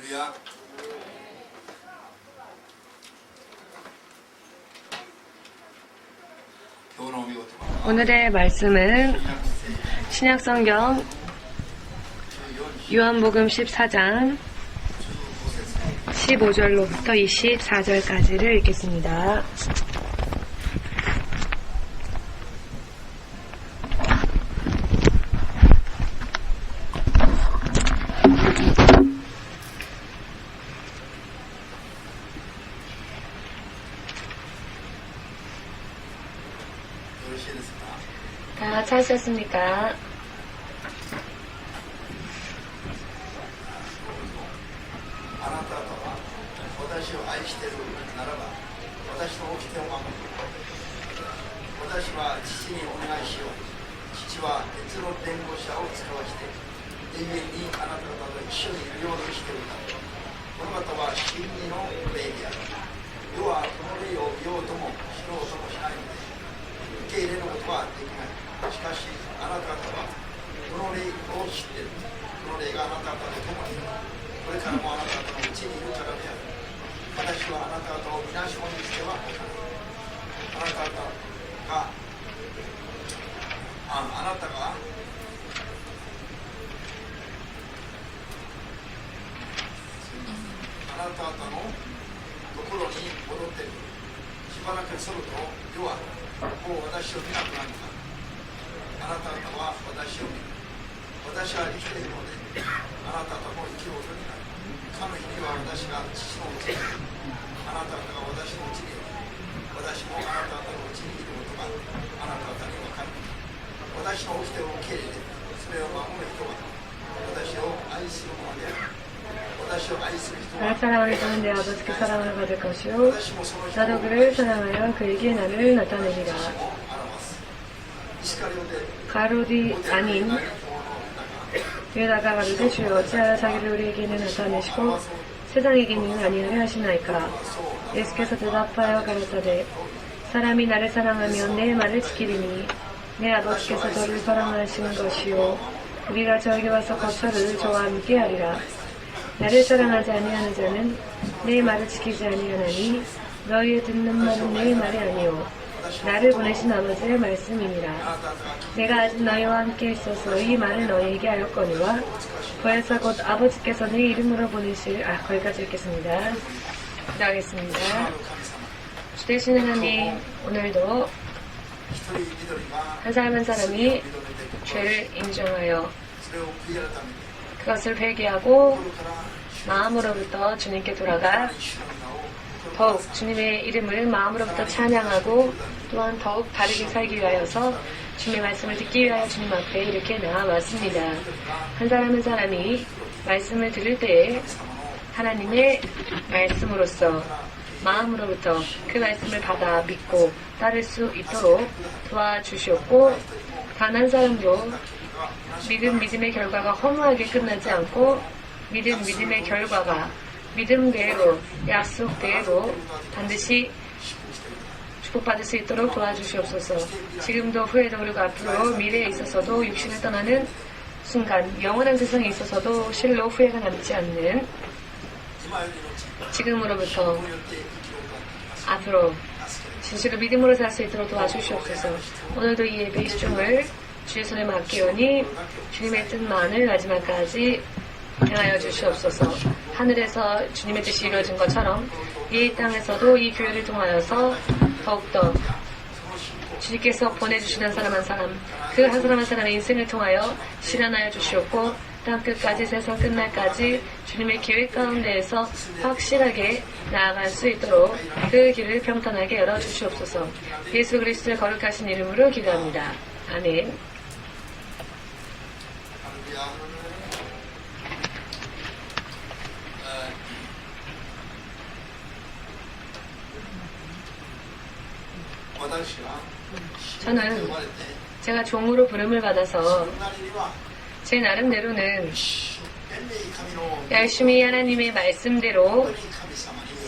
할렐루야. 오늘의 말씀은 신약성경 요한복음 14장 15절로부터 24절까지를 읽겠습니다. 다 찾으셨습니까? 나를 사랑하는 자는 내 아버지께 사랑을 받을 것이요 나도 그를 사랑하여 그에게 나를 나타내리라. 가룟이 아닌 유다가 가로되 주여 어찌하여 자기를 우리에게는 나타내시고 세상에게는 아니하려 하시나이까. 예수께서 대답하여 가로되 사람이 나를 사랑하면 내 말을 지키리니 내 아버지께서 저를 사랑하시는 것이요 우리가 저에게 와서 거처를 저와 함께 하리라. 나를 사랑하지 아니하는 자는 내 말을 지키지 아니하나니 너희의 듣는 말은 내 말이 아니요 나를 보내신 아버지의 말씀이니라. 내가 아직 너희와 함께 있어서 이 말을 너희에게 하였거니와 거에서 곧 아버지께서 내 이름으로 보내실 거기까지 읽겠습니다. 기도하겠습니다. 주되신 하나님, 오늘도 한 사람 한 사람이 죄를 인정하여 그것을 회개하고 마음으로부터 주님께 돌아가 더욱 주님의 이름을 마음으로부터 찬양하고 또한 더욱 바르게 살기 위하여서 주님의 말씀을 듣기 위하여 주님 앞에 이렇게 나아왔습니다. 한 사람 한 사람이 말씀을 들을 때에 하나님의 말씀으로서 마음으로부터 그 말씀을 받아 믿고 따를 수 있도록 도와주시옵고 단 한 사람도 믿음의 결과가 허무하게 끝나지 않고 믿음의 결과가 믿음대로 약속대로 반드시 축복받을 수 있도록 도와주시옵소서. 지금도 후에도 그리고 앞으로 미래에 있어서도 육신을 떠나는 순간 영원한 세상에 있어서도 실로 후회가 남지 않는 지금으로부터 앞으로 진실로 믿음으로 살 수 있도록 도와주시옵소서. 오늘도 이 예배의 시종을 주의 손에 맡기오니 주님의 뜻만을 마지막까지 행하여 주시옵소서. 하늘에서 주님의 뜻이 이루어진 것처럼 이 땅에서도 이 교회를 통하여서 더욱더 주님께서 보내주시는 사람 한 사람 그 한 사람 한 사람의 인생을 통하여 실현하여 주시옵고 땅 끝까지 세상 끝날까지 주님의 계획 가운데에서 확실하게 나아갈 수 있도록 그 길을 평탄하게 열어주시옵소서. 예수 그리스도의 거룩하신 이름으로 기도합니다. 아멘. 저는 제가 종으로 부름을 받아서 제 나름대로는 열심히 하나님의 말씀대로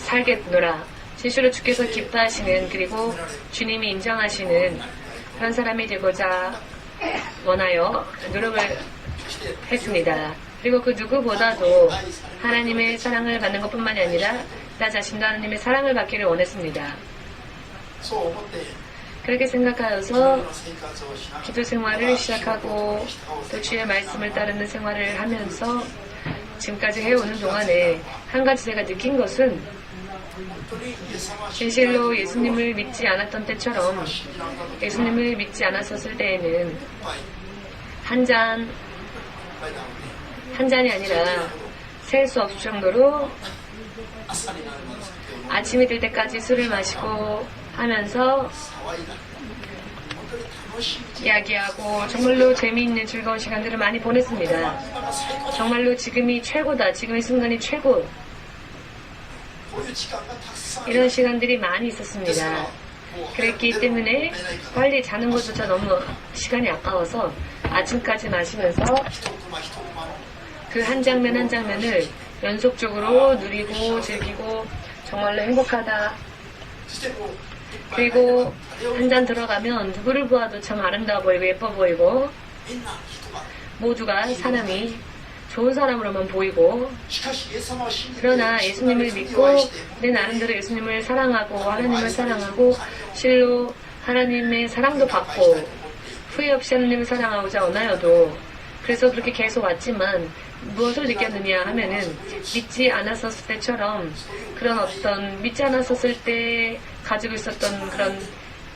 살겠노라. 진실로 주께서 기뻐하시는 그리고 주님이 인정하시는 그런 사람이 되고자 원하여 노력을 했습니다. 그리고 그 누구보다도 하나님의 사랑을 받는 것뿐만이 아니라 나 자신도 하나님의 사랑을 받기를 원했습니다. 그렇게 생각하여서 기도 생활을 시작하고 또 주의 말씀을 따르는 생활을 하면서 지금까지 해오는 동안에 한 가지 제가 느낀 것은 진실로 예수님을 믿지 않았던 때처럼 예수님을 믿지 않았었을 때에는 한 잔이 아니라 셀 수 없을 정도로 아침이 될 때까지 술을 마시고 하면서 이야기하고 정말로 재미있는 즐거운 시간들을 많이 보냈습니다. 정말로 지금이 최고다. 지금의 순간이 최고. 이런 시간들이 많이 있었습니다. 그랬기 때문에 빨리 자는 것조차 너무 시간이 아까워서 아침까지 마시면서 그 한 장면 한 장면을 연속적으로 누리고 즐기고 정말로 행복하다. 그리고 한 잔 들어가면 누구를 보아도 참 아름다워 보이고 예뻐 보이고 모두가 사람이 좋은 사람으로만 보이고 그러나 예수님을 믿고 내 나름대로 예수님을 사랑하고 하나님을 사랑하고 실로 하나님의 사랑도 받고 후회 없이 하나님을 사랑하고자 원하여도 그래서 그렇게 계속 왔지만 무엇을 느꼈느냐 하면은 믿지 않았었을 때처럼 그런 어떤 믿지 않았었을 때 가지고 있었던 그런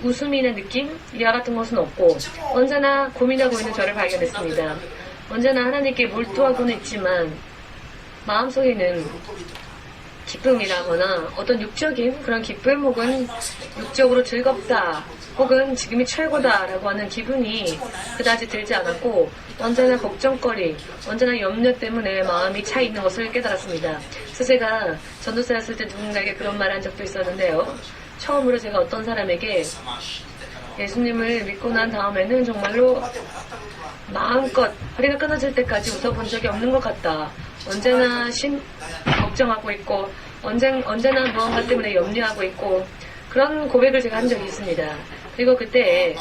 웃음이나 느낌? 이와 같은 것은 없고 언제나 고민하고 있는 저를 발견했습니다. 언제나 하나님께 몰두하고는 있지만 마음속에는 기쁨이라거나 어떤 육적인 그런 기쁨 혹은 육적으로 즐겁다 혹은 지금이 최고다라고 하는 기분이 그다지 들지 않았고 언제나 걱정거리, 언제나 염려 때문에 마음이 차 있는 것을 깨달았습니다. 그래서 제가 전도사였을 때 누군가에게 그런 말을 한 적도 있었는데요. 처음으로 제가 어떤 사람에게 예수님을 믿고 난 다음에는 정말로 마음껏 허리가 끊어질 때까지 웃어본 적이 없는 것 같다. 언제나 걱정하고 있고 언제나 무언가 때문에 염려하고 있고 그런 고백을 제가 한 적이 있습니다. 그리고 그때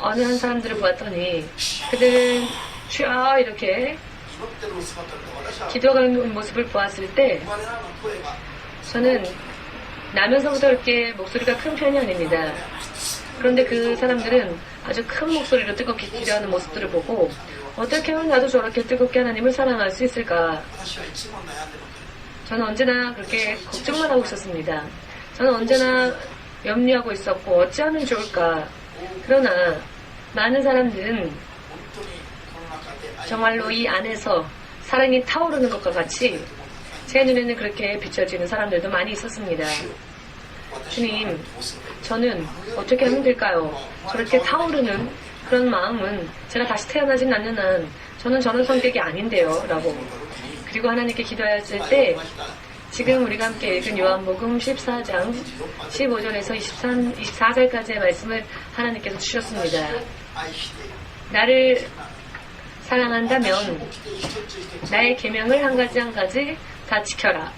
어느 한 사람들을 보았더니 그들은 쉬어 이렇게 기도하는 모습을 보았을 때 저는 나면서부터 그렇게 목소리가 큰 편이 아닙니다. 그런데 그 사람들은 아주 큰 목소리로 뜨겁게 기도하는 모습들을 보고 어떻게 하면 나도 저렇게 뜨겁게 하나님을 사랑할 수 있을까? 저는 언제나 그렇게 걱정만 하고 있었습니다. 저는 언제나 염려하고 있었고 어찌하면 좋을까? 그러나 많은 사람들은 정말로 이 안에서 사랑이 타오르는 것과 같이 제 눈에는 그렇게 비춰지는 사람들도 많이 있었습니다. 주님, 저는 어떻게 하면 될까요? 저렇게 타오르는 그런 마음은 제가 다시 태어나진 않는 한 저는 저런 성격이 아닌데요. 라고. 그리고 하나님께 기도하였을 때 지금 우리가 함께 읽은 요한복음 14장 15절에서 24절까지의 말씀을 하나님께서 주셨습니다. 나를 사랑한다면 나의 계명을 한 가지 한 가지 다 지켜라.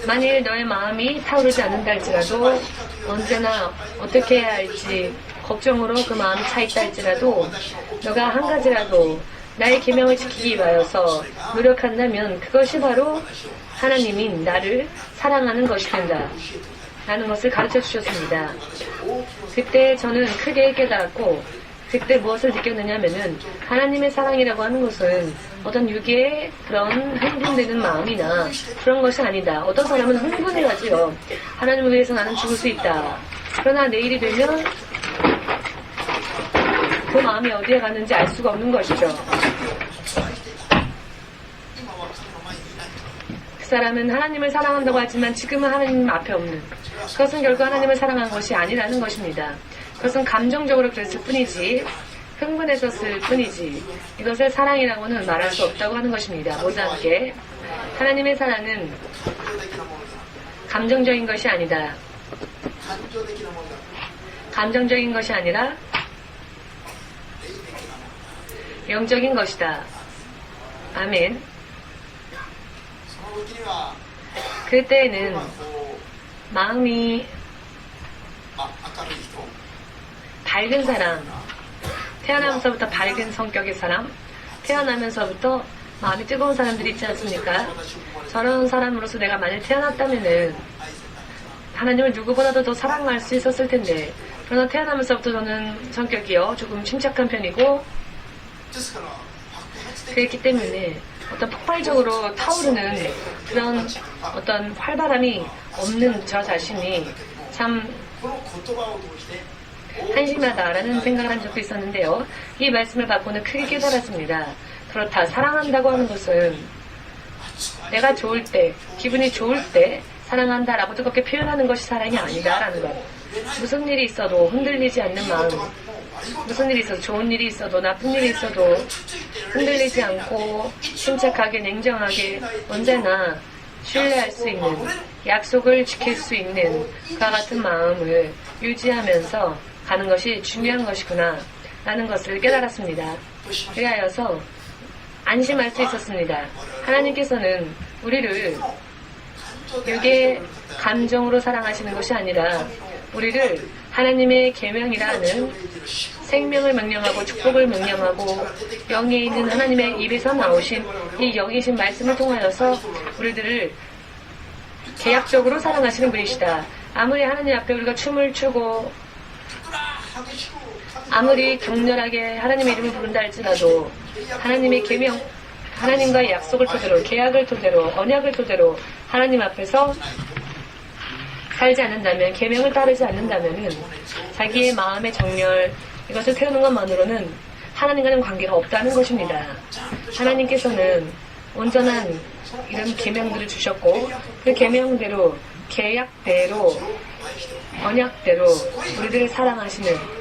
만일 너의 마음이 타오르지 않는다 할지라도 언제나 어떻게 해야 할지 걱정으로 그 마음이 차있다 할지라도 너가 한 가지라도 나의 계명을 지키기 위하여서 노력한다면 그것이 바로 하나님인 나를 사랑하는 것이 된다 라는 것을 가르쳐 주셨습니다. 그때 저는 크게 깨달았고 그때 무엇을 느꼈느냐면은 하나님의 사랑이라고 하는 것은 어떤 육의 그런 흥분되는 마음이나 그런 것이 아니다. 어떤 사람은 흥분해가지고 하나님을 위해서 나는 죽을 수 있다. 그러나 내일이 되면 그 마음이 어디에 갔는지 알 수가 없는 것이죠. 그 사람은 하나님을 사랑한다고 하지만 지금은 하나님 앞에 없는 그것은 결국 하나님을 사랑한 것이 아니라는 것입니다. 그것은 감정적으로 그랬을 뿐이지 흥분했었을 뿐이지 이것을 사랑이라고는 말할 수 없다고 하는 것입니다. 모두와 함께 하나님의 사랑은 감정적인 것이 아니다. 감정적인 것이 아니라 영적인 것이다. 아멘. 그때에는 마음이 밝은 사람, 태어나면서부터 밝은 성격의 사람, 태어나면서부터 마음이 뜨거운 사람들이 있지 않습니까? 저런 사람으로서 내가 만약 태어났다면은 하나님을 누구보다도 더 사랑할 수 있었을 텐데, 그러나 태어나면서부터 저는 성격이요 조금 침착한 편이고, 그렇기 때문에 어떤 폭발적으로 타오르는 그런 어떤 활발함이 없는 저 자신이 참 한심하다라는 생각을 한 적도 있었는데요. 이 말씀을 받고는 크게 깨달았습니다. 그렇다. 사랑한다고 하는 것은 내가 좋을 때, 기분이 좋을 때 사랑한다라고 뜨겁게 표현하는 것이 사랑이 아니다라는 것. 무슨 일이 있어도 흔들리지 않는 마음, 무슨 일이 있어도 좋은 일이 있어도 나쁜 일이 있어도 흔들리지 않고 침착하게 냉정하게 언제나 신뢰할 수 있는, 약속을 지킬 수 있는 그와 같은 마음을 유지하면서 가는 것이 중요한 것이구나 라는 것을 깨달았습니다. 그리하여서 안심할 수 있었습니다. 하나님께서는 우리를 육의 감정으로 사랑하시는 것이 아니라 우리를 하나님의 계명이라는 생명을 명령하고 축복을 명령하고 영에 있는 하나님의 입에서 나오신 이 영이신 말씀을 통하여서 우리들을 계약적으로 사랑하시는 분이시다. 아무리 하나님 앞에 우리가 춤을 추고 아무리 격렬하게 하나님의 이름을 부른다 할지라도 하나님의 계명, 하나님과의 약속을 토대로, 계약을 토대로, 언약을 토대로 하나님 앞에서 살지 않는다면, 계명을 따르지 않는다면은 자기의 마음의 정렬, 이것을 태우는 것만으로는 하나님과는 관계가 없다는 것입니다. 하나님께서는 온전한 이런 계명들을 주셨고 그 계명대로, 계약대로, 언약대로 우리들을 사랑하시는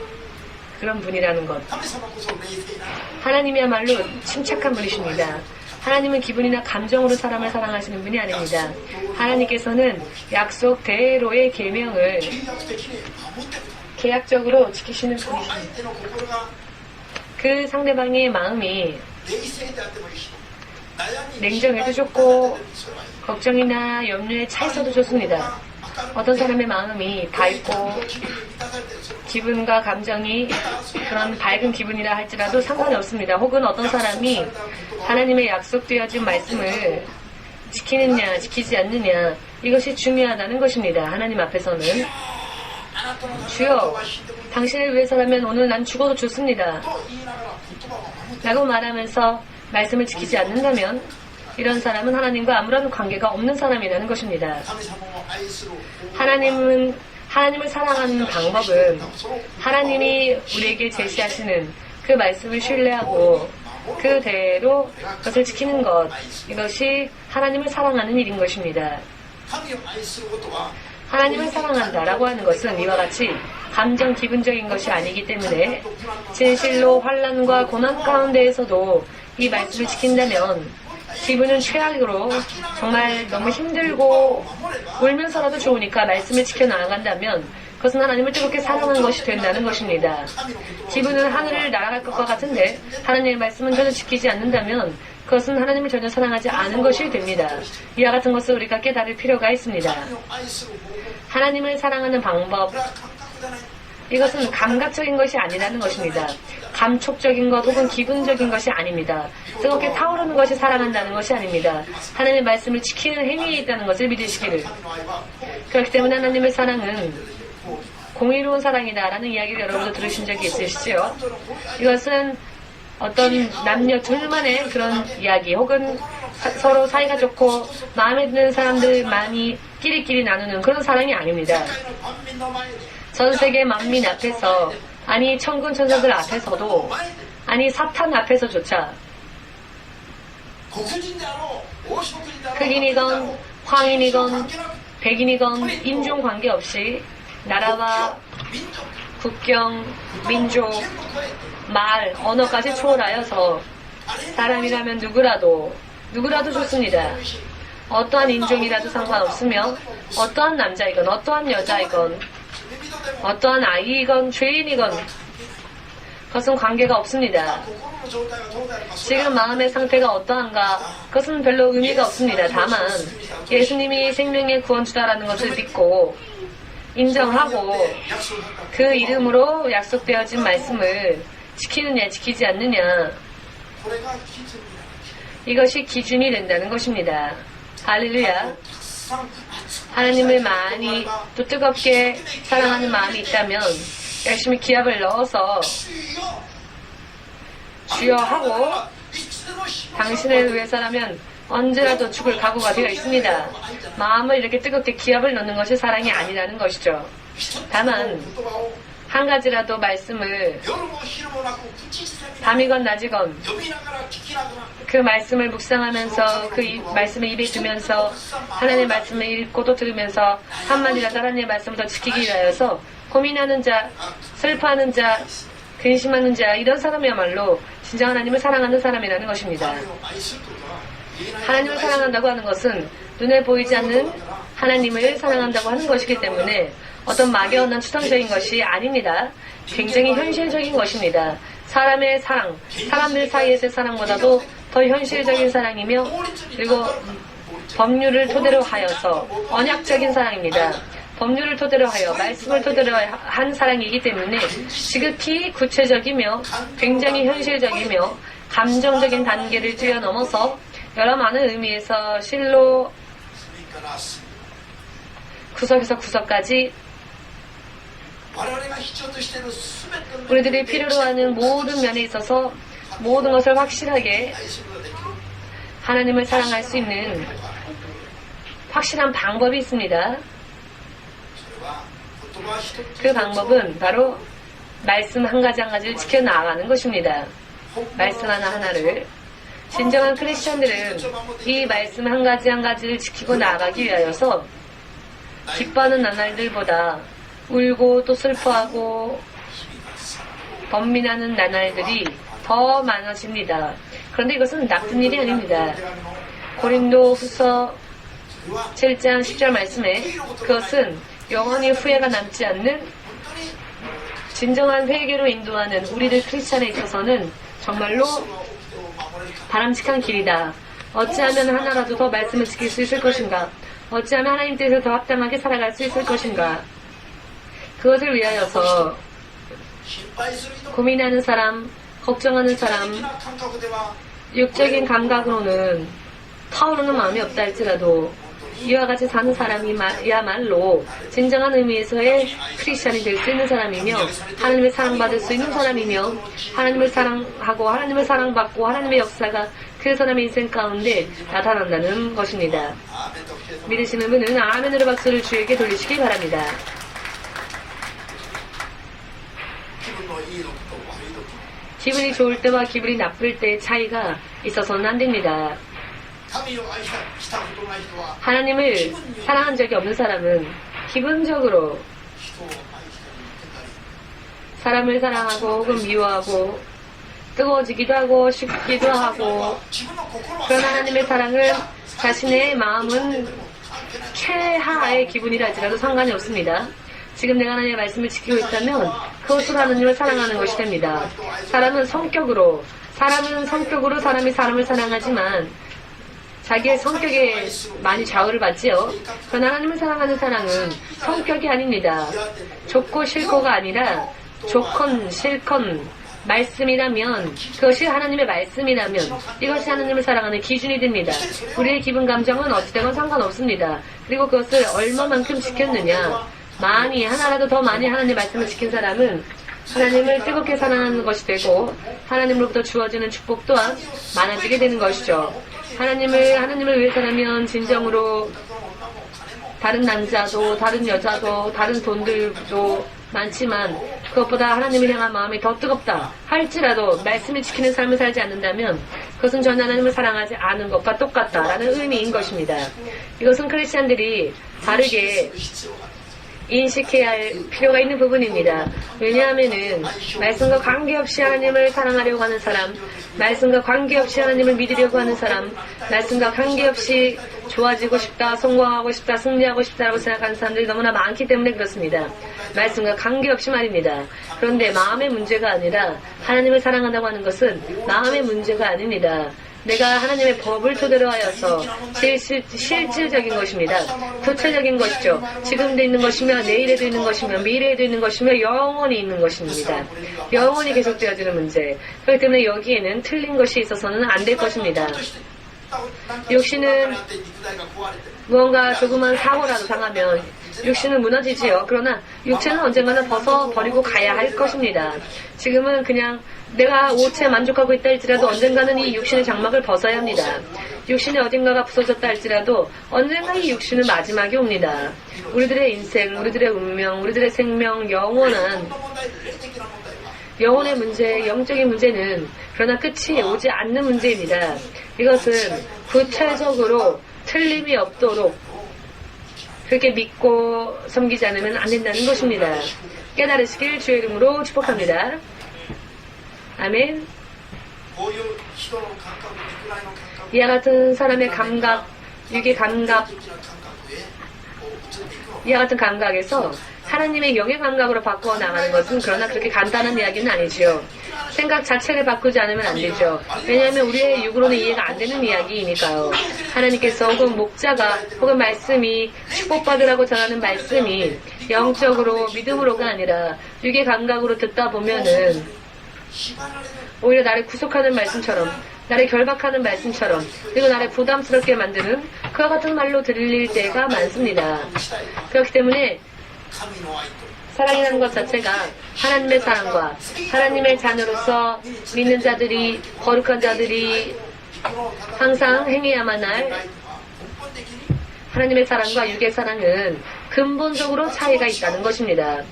그런 분이라는 것. 하나님이야말로 침착한 분이십니다. 하나님은 기분이나 감정으로 사람을 사랑하시는 분이 아닙니다. 하나님께서는 약속대로의 계명을 계약적으로 지키시는 분이십니다. 그 상대방의 마음이 냉정해도 좋고 걱정이나 염려에 차 있어도 좋습니다. 어떤 사람의 마음이 밝고 기분과 감정이 그런 밝은 기분이라 할지라도 상관이 없습니다. 혹은 어떤 사람이 하나님의 약속되어진 말씀을 지키느냐 지키지 않느냐 이것이 중요하다는 것입니다. 하나님 앞에서는 주여 당신을 위해서라면 오늘 난 죽어도 좋습니다 라고 말하면서 말씀을 지키지 않는다면 이런 사람은 하나님과 아무런 관계가 없는 사람이라는 것입니다. 하나님을 사랑하는 방법은 하나님이 우리에게 제시하시는 그 말씀을 신뢰하고 그대로 그것을 지키는 것, 이것이 하나님을 사랑하는 일인 것입니다. 하나님을 사랑한다라고 하는 것은 이와 같이 감정 기분적인 것이 아니기 때문에 진실로 환난과 고난 가운데에서도 이 말씀을 지킨다면 기분은 최악으로 정말 너무 힘들고 울면서라도 좋으니까 말씀을 지켜나간다면 그것은 하나님을 뜨겁게 사랑하는 것이 된다는 것입니다. 기분은 하늘을 날아갈 것과 같은데 하나님의 말씀은 전혀 지키지 않는다면 그것은 하나님을 전혀 사랑하지 않은 것이 됩니다. 이와 같은 것을 우리가 깨달을 필요가 있습니다. 하나님을 사랑하는 방법, 이것은 감각적인 것이 아니라는 것입니다. 감촉적인 것 혹은 기분적인 것이 아닙니다. 뜨겁게 타오르는 것이 사랑한다는 것이 아닙니다. 하나님의 말씀을 지키는 행위에 있다는 것을 믿으시기를. 그렇기 때문에 하나님의 사랑은 공의로운 사랑이다라는 이야기를 여러분도 들으신 적이 있으시죠? 이것은 어떤 남녀 둘만의 그런 이야기 혹은 서로 사이가 좋고 마음에 드는 사람들만이 끼리끼리 나누는 그런 사랑이 아닙니다. 전 세계 만민 앞에서, 아니 천군 천사들 앞에서도, 아니 사탄 앞에서조차 흑인이건 황인이건 백인이건 인종 관계없이 나라와 국경, 민족, 말, 언어까지 초월하여서 사람이라면 누구라도 좋습니다. 어떠한 인종이라도 상관없으며 어떠한 남자이건 어떠한 여자이건 어떠한 아이이건 죄인이건 그것은 관계가 없습니다. 지금 마음의 상태가 어떠한가 그것은 별로 의미가 없습니다. 다만 예수님이 생명의 구원주다라는 것을 믿고 인정하고 그 이름으로 약속되어진 말씀을 지키느냐 지키지 않느냐 これが基準になる。 이것이 기준이 된다는 것입니다. 할렐루야. たくさん 하나님을 많이 또 뜨겁게 사랑하는 마음이 있다면 열심히 기합을 넣어서 主よ 주여 하고 いつでも死の 당신을 위해서라면 언제라도 죽을 각오가 되어 있습니다. 마음을 이렇게 뜨겁게 기합을 넣는 것이 사랑이 아니라는 것이죠. 一つの 다만 言葉を 한 가지라도 말씀을 夜も昼もなく口ずさみながら 밤이건 낮이건 読みながら聞きながら 그 말씀을 묵상하면서 그 말씀을 입에 두면서 하나님의 말씀을 읽고 또 들으면서 한마디라도 하나님의 말씀을 더 지키기 위하여서 고민하는 자, 슬퍼하는 자, 근심하는 자 이런 사람이야말로 진정 하나님을 사랑하는 사람이라는 것입니다. 神を愛するということは言えない 하나님을 사랑한다고 하는 것은 눈에 보이지 않는 하나님을 사랑한다고 하는 것이기 때문에 어떤 막연한 추상적인 것이 아닙니다. 굉장히 현실적인 것입니다. 사람의 사랑, 사람들 사이에서의 사랑보다도 더 현실적인 사랑이며 그리고 법률을 토대로 하여서 언약적인 사랑입니다. 법률을 토대로 하여 말씀을 토대로 한 사랑이기 때문에 지극히 구체적이며 굉장히 현실적이며 감정적인 단계를 뛰어넘어서 여러 많은 의미에서 실로 隅から隅 구석에서 구석까지 我々が必要としている全ての 우리들이 필요로 하는 모든 면에 있어서 모든 것을 확실하게 愛することができる 하나님을 사랑할 수 있는 확실한 방법이 있습니다. それは言葉一つ 그 방법은 바로 말씀 한 가지 한 가지를 지켜나가는 것입니다. 말씀 하나하나를. 진정한 크리스천들은 이 말씀 한 가지 한 가지를 지키고 나아가기 위하여서 기뻐하는 나날들보다 울고 또 슬퍼하고 번민하는 나날들이 더 많아집니다. 그런데 이것은 나쁜 일이 아닙니다. 고린도 후서 7장 10절 말씀에 그것은 영원히 후회가 남지 않는 진정한 회개로 인도하는 우리들 크리스찬에 있어서는 정말로 바람직한 길이다. 어찌하면 하나라도 더 말씀을 지킬 수 있을 것인가? 어찌하면 하나님 뜻에 더 합당하게 살아갈 수 있을 것인가? 그것을 위하여서 心配する人 고민하는 사람, 걱정하는 的 사람, な感覚では 육적인 감각으로는 타오르는 마음이 없다 할지라도 이와 같이 사는 사람이야말로 진정한 의미에서의 크리스찬이 될 수 있는 사람이며 하나님을 사랑받을 수 있는 사람이며 하나님을 사랑하고 하나님을 사랑받고 하나님의 역사가 그 사람의 인생 가운데 나타난다는 것입니다. アーメンと来てる 믿으시는 분은 아멘으로 박수를 주에게 돌리시기 바랍니다. 気分のいい時と悪い時 기분이 좋을 때와 기분이 나쁠 때의 차이가 있어서는 안 됩니다. 神を愛したことない人は 하나님을 사랑한 적이 없는 사람은 기분적으로 人を愛したり言ってたり 사람을 사랑하고 혹은 미워하고 뜨거워지기도 하고 식기도 하고 自分の心は 그런 하나님의 사랑은 자신의 마음은 최하의 기분이라 할지라도 상관이 없습니다. 지금 내가 하나님의 말씀을 지키고 있다면 그것으로 하나님을 사랑하는 것이 됩니다. 사람은 성격으로 사람이 사람을 사랑하지만 자기의 성격에 많이 좌우를 받지요. 그러나 하나님을 사랑하는 사랑은 성격이 아닙니다. 좋고 싫고가 아니라 좋건 싫건 말씀이라면 그것이 하나님의 말씀이라면 이것이 하나님을 사랑하는 기준이 됩니다. 우리의 기분 감정은 어찌되건 상관없습니다. 그리고 그것을 얼마만큼 지켰느냐 많이 하나라도 더 많이 하나님의 말씀을 지킨 사람은 하나님을 뜨겁게 사랑하는 것이 되고 하나님으로부터 주어지는 축복 또한 많아지게 되는 것이죠. 하나님을 위해서라면 진정으로 다른 남자도 다른 여자도 다른 돈들도 많지만 그것보다 하나님을 향한 마음이 더 뜨겁다 할지라도 말씀을 지키는 삶을 살지 않는다면 그것은 전혀 하나님을 사랑하지 않은 것과 똑같다라는 의미인 것입니다. 이것은 크리스찬들이 바르게 인식해야 할 필요가 있는 부분입니다. 왜냐하면은 말씀과 관계없이 하나님을 사랑하려고 하는 사람, 말씀과 관계없이 하나님을 믿으려고 하는 사람, 말씀과 관계없이 좋아지고 싶다, 성공하고 싶다, 승리하고 싶다라고 생각하는 사람들이 너무나 많기 때문에 그렇습니다. 말씀과 관계없이 말입니다. 그런데 마음의 문제가 아니라 하나님을 사랑한다고 하는 것은 마음의 문제가 아닙니다. 내가 하나님의 법을 토대로 하여서 실질적인 것입니다. 구체적인 것이죠. 지금도 있는 것이며 내일에도 있는 것이며 미래에도 있는 것이며 영원히 있는 것입니다. 영원히 계속되어지는 문제. 그렇기 때문에 여기에는 틀린 것이 있어서는 안 될 것입니다. 육신은 무언가 조그만 사고라도 당하면 육신은 무너지지요. 그러나 육체는 언젠가는 벗어버리고 가야 할 것입니다. 지금은 그냥 내가 옷에 만족하고 있다 할지라도 언젠가는 이 육신의 장막을 벗어야 합니다. 육신의 어딘가가 부서졌다 할지라도 언젠가 이 육신은 마지막이 옵니다. 우리들의 인생, 우리들의 운명, 우리들의 생명, 영혼의 문제, 영적인 문제는 그러나 끝이 오지 않는 문제입니다. 이것은 구체적으로 틀림이 없도록 그렇게 믿고 섬기지 않으면 안 된다는 것입니다. 깨달으시길 주의 이름으로 축복합니다. 아멘. 이와 같은 사람의 감각, 육의 감각, 이와 같은 감각에서 하나님의 영의 감각으로 바꾸어 나가는 것은 그러나 그렇게 간단한 이야기는 아니죠. 생각 자체를 바꾸지 않으면 안 되죠. 왜냐하면 우리의 육으로는 이해가 안 되는 이야기이니까요. 하나님께서 혹은 목자가 혹은 말씀이 축복받으라고 전하는 말씀이 영적으로 믿음으로가 아니라 육의 감각으로 듣다 보면은 오히려 나를 구속하는 말씀처럼 나를 결박하는 말씀처럼 그리고 나를 부담스럽게 만드는 그와 같은 말로 들릴 때가 많습니다. 그렇기 때문에 사랑이라는 것 자체가 하나님의 사랑과 하나님의 자녀로서 믿는 자들이 거룩한 자들이 항상 행해야만 할 하나님의 사랑과 육의 사랑은 근본적으로 차이가 있다는 것입니다.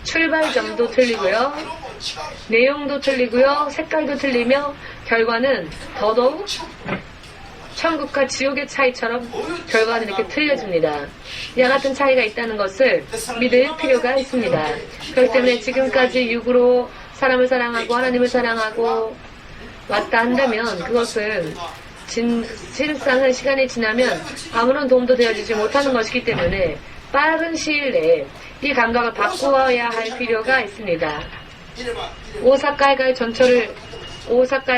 출발점도 틀리고요. 내용도 틀리고요. 색깔도 틀리며 결과는 더더욱 천국과 지옥의 차이처럼 결과는 이렇게 틀려집니다. 이와 같은 차이가 있다는 것을 믿을 필요가 있습니다. 그렇기 때문에 지금까지 육으로 사람을 사랑하고 하나님을 사랑하고 왔다 한다면 그것은 실상은 시간이 지나면 아무런 도움도 되어지지 못하는 것이기 때문에 빠른 시일 내에 이 감각을 바꾸어야 할 필요가 있습니다. 오사카에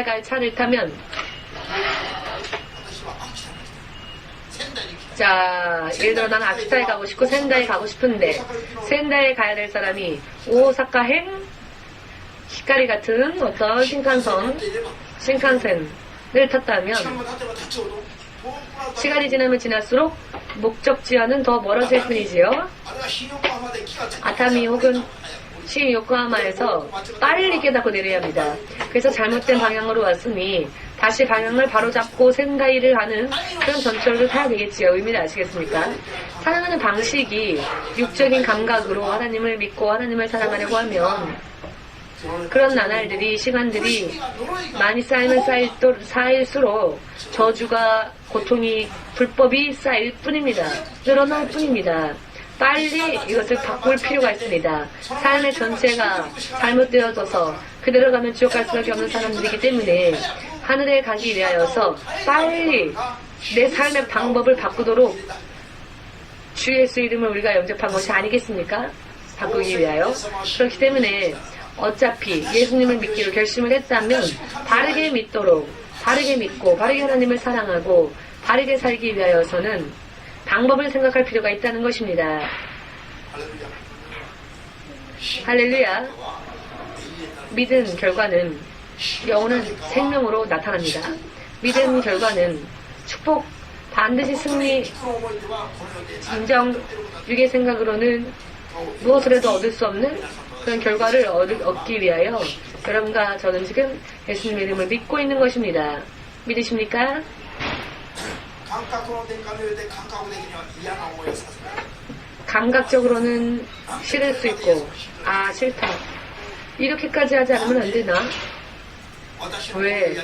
갈 차를 타면 자, 예를 들어 나는 아키타에 가고 싶고 센다이에 가고 싶은데 센다이에 가야 될 사람이 오사카행 히카리 같은 어떤 신칸센을 탔다면 시간이 지나면 지날수록 목적지와는 더 멀어질 뿐이지요. 아타미 혹은 요코하마에서 빨리 깨닫고 내려야 합니다. 그래서 잘못된 방향으로 왔으니 다시 방향을 바로잡고 센다이를 하는 그런 전철을 타야 되겠지요. 의미를 아시겠습니까? 사랑하는 방식이 육적인 감각으로 하나님을 믿고 하나님을 사랑하려고 하면 그런 나날들이 시간들이 많이 쌓이면 쌓일수록 저주가 고통이 불법이 쌓일 뿐입니다. 늘어날 뿐입니다. 빨리 이것을 바꿀 필요가 있습니다. 삶의 전체가 잘못되어져서 그대로 가면 지옥 갈 수밖에 없는 사람들이기 때문에 하늘에 가기 위하여서 빨리 내 삶의 방법을 바꾸도록 주 예수 이름을 우리가 영접한 것이 아니겠습니까? 바꾸기 위하여. 그렇기 때문에 어차피 예수님을 믿기로 결심을 했다면 바르게 믿도록 바르게 믿고 바르게 하나님을 사랑하고 바르게 살기 위하여서는 방법을 생각할 필요가 있다는 것입니다. 할렐루야. 믿은 결과는 영원한 생명으로 나타납니다. 믿은 결과는 축복, 반드시 승리, 진정, 육의 생각으로는 무엇을 해도 얻을 수 없는 그런 결과를 얻기 위하여 여러분과 저는 지금 예수님의 이름을 믿고 있는 것입니다. 믿으십니까? 감각적으로는 싫을 수 있고 아 싫다 이렇게까지 하지 않으면 안 되나? 왜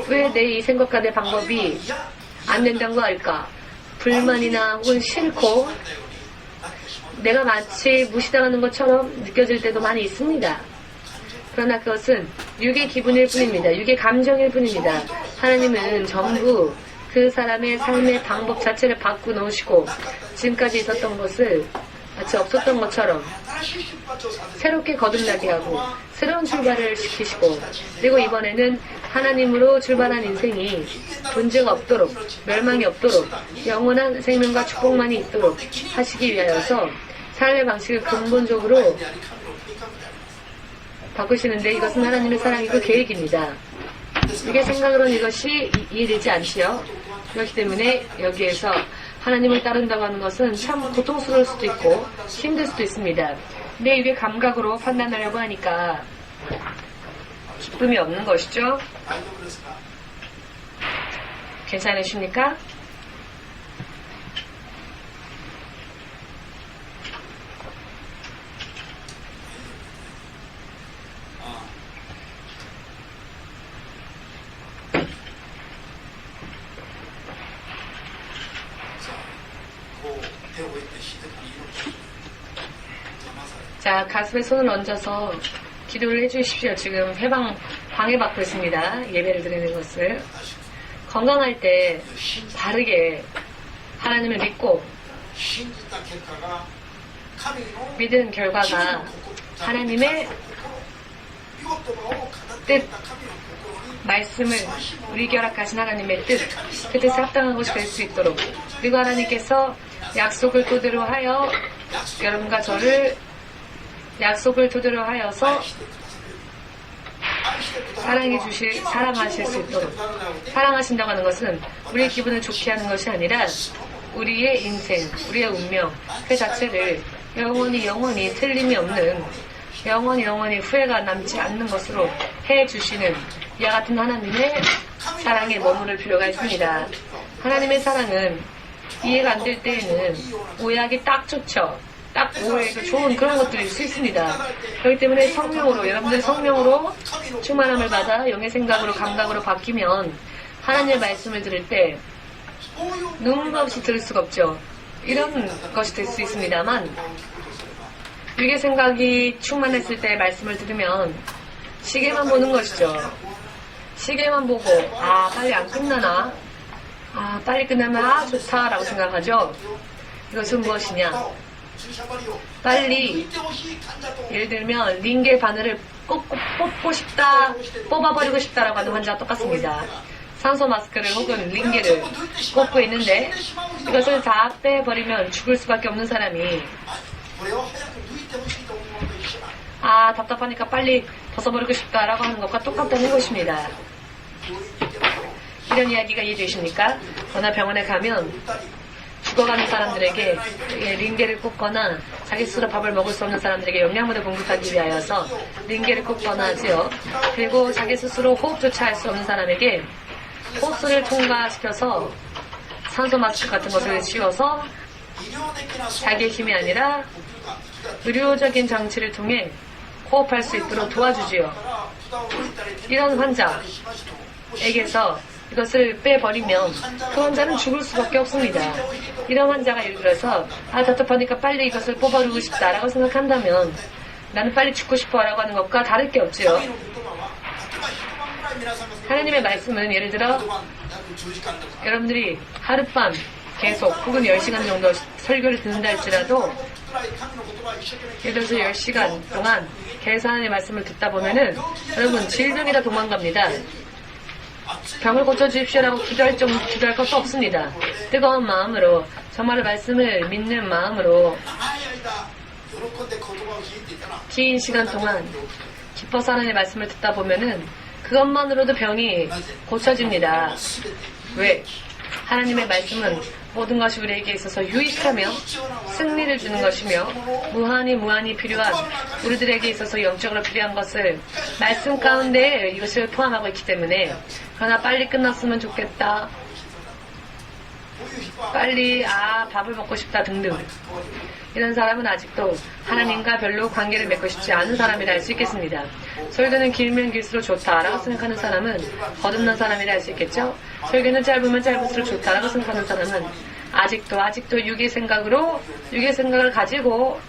왜 내 이 생각과 내 방법이 안 된다는 거 알까? 불만이나 혹은 싫고 내가 마치 무시당하는 것처럼 느껴질 때도 많이 있습니다. 그러나 그것은 육의 기분일 뿐입니다. 육의 감정일 뿐입니다. 하나님은 전부 그 사람의 삶의 방법 자체를 바꿔 놓으시고 지금까지 있었던 것을 마치 없었던 것처럼 새롭게 거듭나게 하고 새로운 출발을 시키시고 그리고 이번에는 하나님으로 출발한 인생이 문제가 없도록 멸망이 없도록 영원한 생명과 축복만이 있도록 하시기 위하여서 삶의 방식을 근본적으로 바꾸시는데 이것은 하나님의 사랑이고 계획입니다. 우리의 생각으로는 이것이 이해되지 않지요. 그렇기 때문에 여기에서 하나님을 따른다고 하는 것은 참 고통스러울 수도 있고 힘들 수도 있습니다. 근데 이게 감각으로 판단하려고 하니까 기쁨이 없는 것이죠. 괜찮으십니까? 자, 가슴에 손을 얹어서 기도를 해주십시오. 지금 방해받고 있습니다. 예배를 드리는 것을. 건강할 때 바르게 하나님을 믿고 믿은 결과가 하나님의 뜻, 말씀을 우리에게 허락하신 하나님의 뜻, 그 뜻에 합당한 것이 될 수 있도록 그리고 하나님께서 약속을 토대로 하여 여러분과 저를 약속을 토대로 하여서 사랑하실 수 있도록 사랑하신다고 하는 것은 우리의 기분을 좋게 하는 것이 아니라 우리의 인생, 우리의 운명 그 자체를 영원히 틀림이 없는 영원히 후회가 남지 않는 것으로 해주시는 이와 같은 하나님의 사랑에 머무를 필요가 있습니다. 하나님의 사랑은 이해가 안 될 때에는 오해하기 딱 좋죠. 딱 오해가 좋은 그런 것들일 수 있습니다. 그렇기 때문에 성령으로 여러분들 성령으로 충만함을 받아 영의 생각으로 감각으로 바뀌면 하나님의 말씀을 들을 때 눈물 없이 들을 수가 없죠. 이런 것이 될 수 있습니다만 육의 생각이 충만했을 때 말씀을 들으면 시계만 보는 것이죠. 시계만 보고 빨리 안 끝나나? 빨리 끝나면 좋다라고 생각하죠. 이것은 무엇이냐? 빨리 예를 들면 링겔 바늘을 꼭 뽑고 싶다, 뽑아버리고 싶다라고 하는 환자와 똑같습니다. 산소 마스크를 혹은 링겔을 꽂고 있는데 이것을 다 빼버리면 죽을 수밖에 없는 사람이 답답하니까 빨리 벗어버리고 싶다라고 하는 것과 똑같다는 것입니다. 이런 이야기가 이해되십니까? 어느 병원에 가면 죽어가는 사람들에게 링겔을 꽂거나 자기 스스로 밥을 먹을 수 없는 사람들에게 영양분을 공급하기 위하여서 링겔을 꽂거나 하지요. 그리고 자기 스스로 호흡조차 할 수 없는 사람에게 호흡소를 통과시켜서 산소 마스크 같은 것을 씌워서 자기의 힘이 아니라 의료적인 장치를 통해 호흡할 수 있도록 도와주지요. 이런 환자에게서 이것을 빼버리면 그 환자는 죽을 수밖에 없습니다. 이런 환자가 예를 들어서 답답하니까 빨리 이것을 뽑아버리고 싶다라고 생각한다면 나는 빨리 죽고 싶어라고 하는 것과 다를 게 없지요. 하나님의 말씀은 예를 들어 여러분들이 하룻밤 계속 혹은 10시간 정도 설교를 듣는다 할지라도 예를 들어서 10시간 동안 계속 하나님의 말씀을 듣다 보면은 여러분 질병이라 도망갑니다. 병을 고쳐주십시오라고 기도할 것도 없습니다. 뜨거운 마음으로 정말로 말씀을 믿는 마음으로 긴 시간 동안 기뻐서 하나님의 말씀을 듣다 보면은 그것만으로도 병이 고쳐집니다. 왜? 하나님의 말씀은 모든 것이 우리에게 있어서 유익하며 승리를 주는 것이며 무한히 필요한 우리들에게 있어서 영적으로 필요한 것을 말씀 가운데 이것을 포함하고 있기 때문에 그러나 빨리 끝났으면 좋겠다. 빨리 밥을 먹고 싶다 등등 이런 사람은 아직도 하나님과 별로 관계를 맺고 싶지 않은 사람이라 할 수 있겠습니다. 설교는 길면 길수록 좋다라고 생각하는 사람은 거듭난 사람이라 할 수 있겠죠. 설교는 짧으면 짧을수록 좋다라고 생각하는 사람은 아직도 육의 생각을 가지고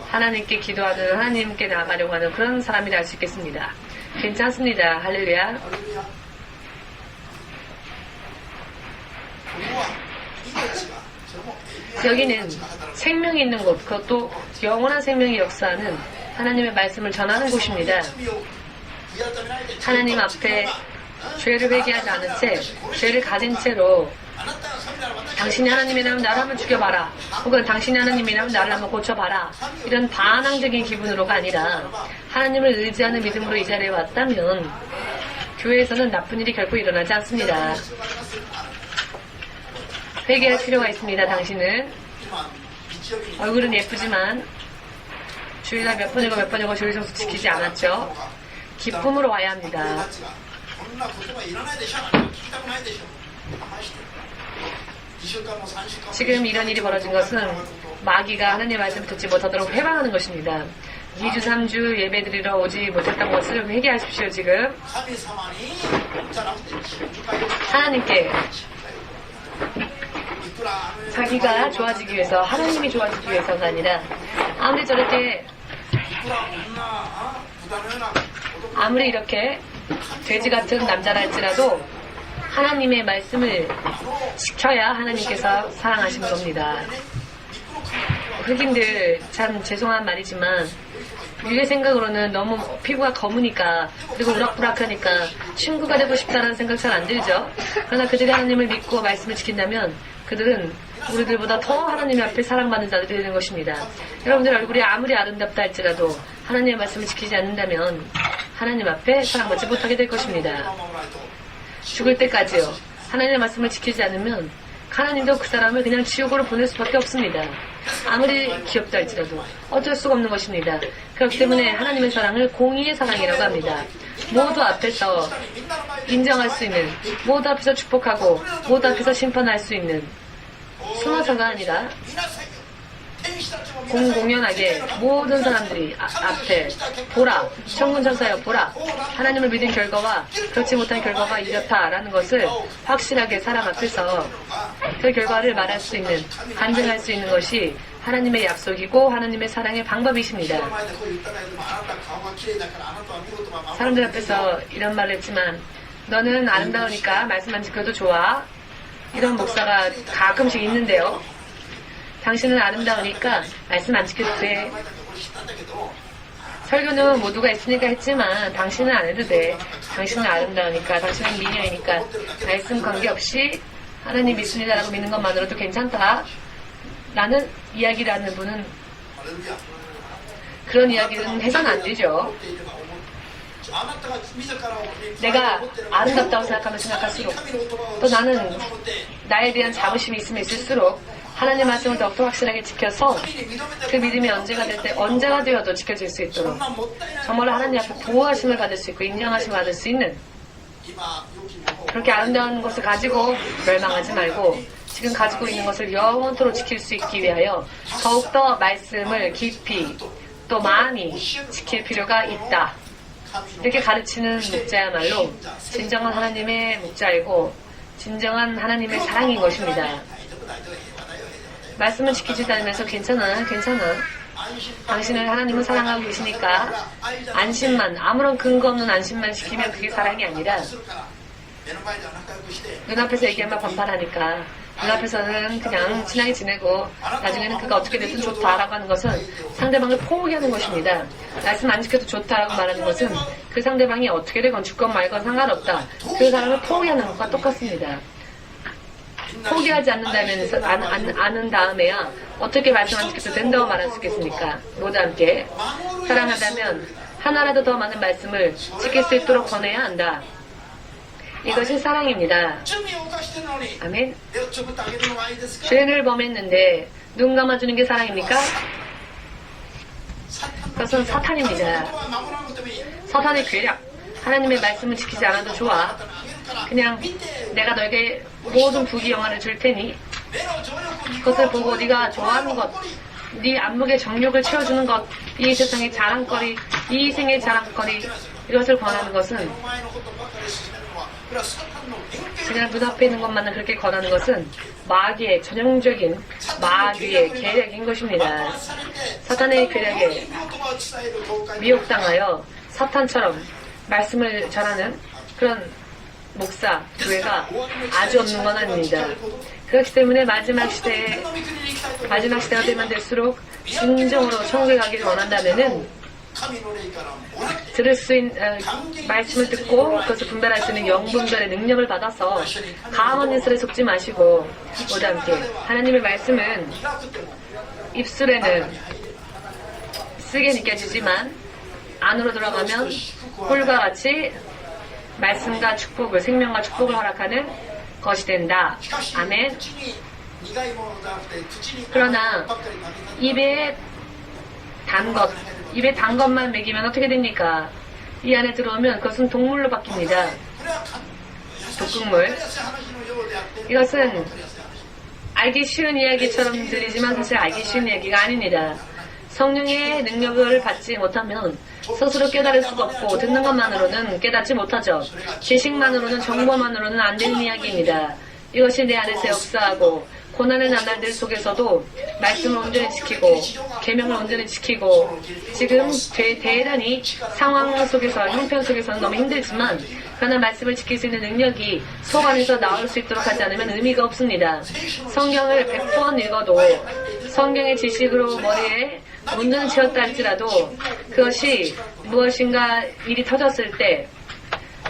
하나님께 기도하는 하나님께 나아가려고 하는 그런 사람이라 할 수 있겠습니다. 괜찮습니다. 할렐루야. 여기는 생명이 있는 곳, 그것도 영원한 생명의 역사하는 하나님의 말씀을 전하는 곳입니다. 하나님 앞에 죄를 회개하지 않은 채, 죄를 가진 채로 당신이 하나님이라면 나를 한번 죽여봐라, 혹은 당신이 하나님이라면 나를 한번 고쳐봐라, 이런 반항적인 기분으로가 아니라 하나님을 의지하는 믿음으로 이 자리에 왔다면 교회에서는 나쁜 일이 결코 일어나지 않습니다. 회개할 필요가 있습니다. 당신은 얼굴은 예쁘지만 주일날 몇 번이고 주일 성수 지키지 않았죠. 기쁨으로 와야 합니다. 지금 이런 일이 벌어진 것은 마귀가 하나님의 말씀을 듣지 못하도록 회방하는 것입니다. 2주 3주 예배드리러 오지 못했던 것을 회개하십시오. 지금 하나님께 자기가 좋아지기 위해서, 하나님이 좋아지기 위해서가 아니라 아무리 저렇게 아무리 이렇게 돼지 같은 남자라 할지라도 하나님의 말씀을 지켜야 하나님께서 사랑하시는 겁니다. 흑인들 참 죄송한 말이지만 우리의 생각으로는 너무 피부가 검으니까, 그리고 우락부락하니까 친구가 되고 싶다는 생각 잘 안 들죠. 그러나 그들이 하나님을 믿고 말씀을 지킨다면 그들은 우리들보다 더 하나님 앞에 사랑받는 자들이 되는 것입니다. 여러분들 얼굴이 아무리 아름답다 할지라도 하나님의 말씀을 지키지 않는다면 하나님 앞에 사랑받지 못하게 될 것입니다. 죽을 때까지요. 하나님의 말씀을 지키지 않으면 하나님도 그 사람을 그냥 지옥으로 보낼 수밖에 없습니다. 아무리 귀엽다 할지라도 어쩔 수가 없는 것입니다. 그렇기 때문에 하나님의 사랑을 공의의 사랑이라고 합니다. 모두 앞에서 인정할 수 있는, 모두 앞에서 축복하고 모두 앞에서 심판할 수 있는 순화사가 아니라 공공연하게 모든 사람들이 앞에 보라, 천군천사여 보라, 하나님을 믿은 결과와 그렇지 못한 결과가 이렇다라는 것을 확실하게 사람 앞에서 그 결과를 말할 수 있는, 간증할 수 있는 것이 하나님의 약속이고 하나님의 사랑의 방법이십니다. 사람들 앞에서 이런 말을 했지만 너는 아름다우니까 말씀만 지켜도 좋아, 이런 목사가 가끔씩 있는데요. 당신은 아름다우니까 말씀 안 지켜도 돼. 설교는 모두가 있으니까 했지만 당신은 안 해도 돼. 당신은 아름다우니까, 당신은 미녀이니까 말씀 관계없이 하나님 믿습니다라고 믿는 것만으로도 괜찮다 라는 이야기를 하는 분은 그런 이야기는 해서는 안 되죠. 내가 아름답다고 생각하면 생각할수록, 또 나는 나에 대한 자부심이 있으면 있을수록 하나님의 말씀을 더욱더 확실하게 지켜서 그 믿음이 언제가 되어도 지켜질 수 있도록 정말로 하나님 앞에 보호하심을 받을 수 있고 인정하심을 받을 수 있는 그렇게 아름다운 것을 가지고 멸망하지 말고 지금 가지고 있는 것을 영원토록 지킬 수 있기 위하여 더욱더 말씀을 깊이 또 많이 지킬 필요가 있다. 이렇게 가르치는 목자야말로 진정한 하나님의 목자이고 진정한 하나님의 사랑인 것입니다. 말씀을 지키지도 않으면서 괜찮아. 당신을 하나님은 사랑하고 계시니까 안심만, 아무런 근거 없는 안심만 시키면 그게 사랑이 아니라 눈앞에서 얘기하면 반발하니까 눈앞에서는 그냥 친하게 지내고 나중에는 그가 어떻게 됐든 좋다라고 하는 것은 상대방을 포기하는 것입니다. 말씀 안 지켜도 좋다라고 말하는 것은 그 상대방이 어떻게 되건 죽건 말건 상관없다. 그 사람을 포기하는 것과 똑같습니다. 포기하지 않는다면, 아는 다음에야 어떻게 말씀 안 지켜도 된다고 말할 수 있겠습니까? 모두 함께 사랑한다면 하나라도 더 많은 말씀을 지킬 수 있도록 권해야 한다. 이것이 사랑입니다. 아멘. 죄를 범했는데 눈 감아주는 게 사랑입니까? 그것은 사탄입니다. 사탄의 괴력. 하나님의 말씀을 지키지 않아도 좋아. 그냥 내가 너에게 모든 부귀 영화를 줄 테니 그것을 보고 네가 좋아하는 것, 네 안목의 정욕을 채워주는 것, 이 세상의 자랑거리, 이 생의 자랑거리, 이것을 권하는 것은 그냥 눈앞에 있는 것만은 그렇게 권하는 것은 마귀의 전형적인 마귀의 계략인 것입니다. 사탄의 계략에 미혹당하여 사탄처럼 말씀을 전하는 그런 목사, 교회가 아주 없는 건 아닙니다. 그렇기 때문에 마지막 시대가 되면 될수록 진정으로 천국에 가기를 원한다면은 들을 수 있는 말씀을 듣고 그것을 분별할 수 있는 영분별의 능력을 받아서 가함한 예술에 속지 마시고 모두 함께 하나님의 말씀은 입술에는 쓰게 느껴지지만 안으로 들어가면 꿀과 같이 말씀과 축복을 생명과 축복을 허락하는 것이 된다. 아멘. 그러나 입에 단 것만 먹이면 어떻게 됩니까? 이 안에 들어오면 그것은 동물로 바뀝니다. 독극물. 이것은 알기 쉬운 이야기처럼 들리지만 사실 알기 쉬운 이야기가 아닙니다. 성령의 능력을 받지 못하면 스스로 깨달을 수가 없고 듣는 것만으로는 깨닫지 못하죠. 지식만으로는 정보만으로는 안 되는 이야기입니다. 이것이 내 안에서 역사하고 고난의 나날들 속에서도 말씀을 온전히 지키고 계명을 온전히 지키고 지금 대단히 상황 속에서 형편 속에서는 너무 힘들지만 그러나 말씀을 지킬 수 있는 능력이 속 안에서 나올 수 있도록 하지 않으면 의미가 없습니다. 성경을 100번 읽어도 성경의 지식으로 머리에 온전히 채웠다 할지라도 그것이 무엇인가 일이 터졌을 때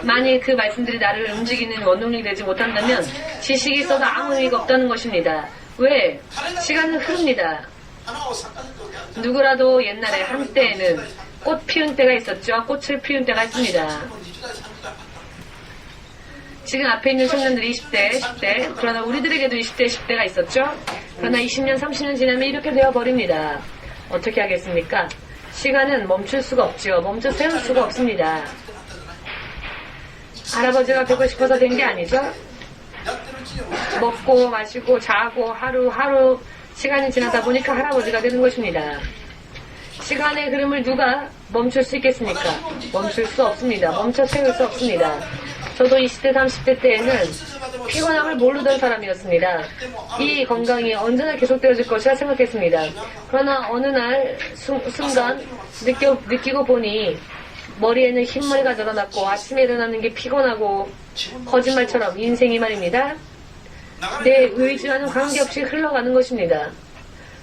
만일 그 말씀들이 나를 움직이는 원동력이 되지 못한다면 지식이 있어도 아무 의미가 없다는 것입니다. 왜? 시간은 흐릅니다. 누구라도 옛날에 한때에는 꽃 피운 때가 있었죠. 꽃을 피운 때가 있습니다. 지금 앞에 있는 청년들이 20대, 10대, 그러나 우리들에게도 20대, 10대가 있었죠. 그러나 20년, 30년 지나면 이렇게 되어버립니다. 어떻게 하겠습니까? 시간은 멈출 수가 없죠. 멈춰 세울 수가 없습니다. 할아버지가 되고 싶어서 된 게 아니죠. 먹고 마시고 자고 하루 시간이 지나다 보니까 할아버지가 되는 것입니다. 시간의 흐름을 누가 멈출 수 있겠습니까? 멈출 수 없습니다. 멈춰 세울 수 없습니다. 저도 20대, 30대 때에는 피곤함을 모르던 사람이었습니다. 이 건강이 언제나 계속되어질 것이라 생각했습니다. 그러나 어느 날 순간 느끼고 보니 머리에는 흰머리가 늘어났고 아침에 일어나는 게 피곤하고 거짓말처럼 인생이 말입니다. 내 의지와는 관계없이 흘러가는 것입니다.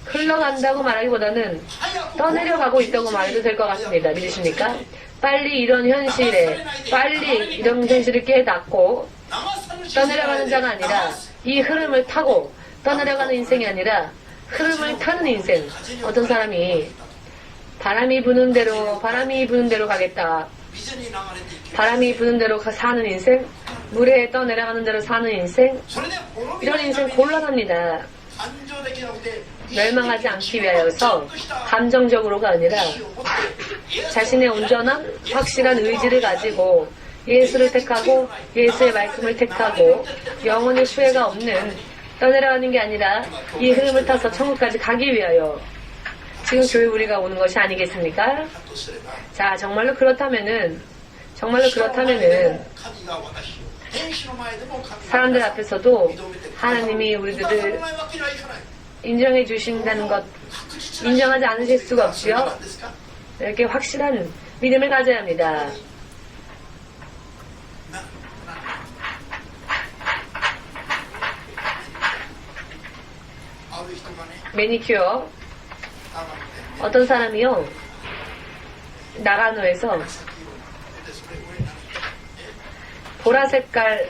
흘러간다고 말하기보다는 떠내려가고 있다고 말해도 될 것 같습니다. 믿으십니까? 빨리 이런 현실을 깨닫고 떠내려가는 자가 아니라 이 흐름을 타고 떠내려가는 인생이 아니라 흐름을 타는 인생. 어떤 사람이 바람이 부는 대로 가겠다. 바람이 부는 대로 사는 인생, 물에 떠내려가는 대로 사는 인생, 이런 인생 곤란합니다. 멸망하지 않기 위하여서 감정적으로가 아니라 자신의 온전한 확실한 의지를 가지고 예수를 택하고 예수의 말씀을 택하고 영혼의 수혜가 없는 떠내려가는 게 아니라 이 흐름을 타서 천국까지 가기 위하여 지금 교회 우리가 오는 것이 아니겠습니까? 자, 정말로 그렇다면은 사람들 앞에서도 하나님이 우리들을 인정해 주신다는 것 인정하지 않으실 수가 없지요. 이렇게 확실한 믿음을 가져야 합니다. 매니큐어 어떤 사람이요 나가노에서 보라 색깔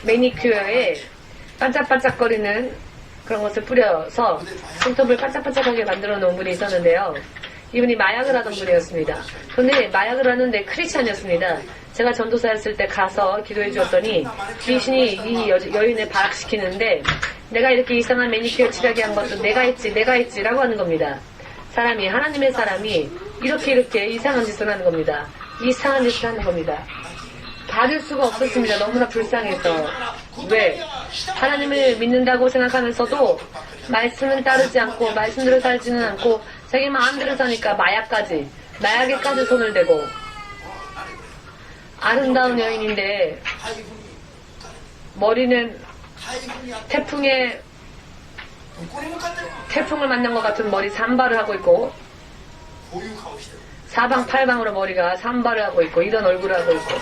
매니큐어에 반짝반짝거리는 그런 것을 뿌려서 손톱을 반짝반짝하게 만들어 놓은 분이 있었는데요. 이분이 마약을 하던 분이었습니다. 근데 마약을 하는데 크리스찬이었습니다. 제가 전도사였을 때 가서 기도해 주었더니 귀신이 이 여인을 발악시키는데 내가 이렇게 이상한 매니큐어 칠하게 한 것도 내가 했지 라고 하는 겁니다. 하나님의 사람이 이렇게 이상한 짓을 하는 겁니다. 이상한 짓을 하는 겁니다. 받을 수가 없었습니다. 너무나 불쌍해서. 왜? 하나님을 믿는다고 생각하면서도 말씀은 따르지 않고 말씀대로 살지는 않고 자기 마음대로 사니까 마약에까지 손을 대고 아름다운 여인인데 머리는 태풍을 만난 것 같은 머리 산발을 하고 있고 사방팔방으로 머리가 산발을 하고 있고 이런 얼굴을 하고 있고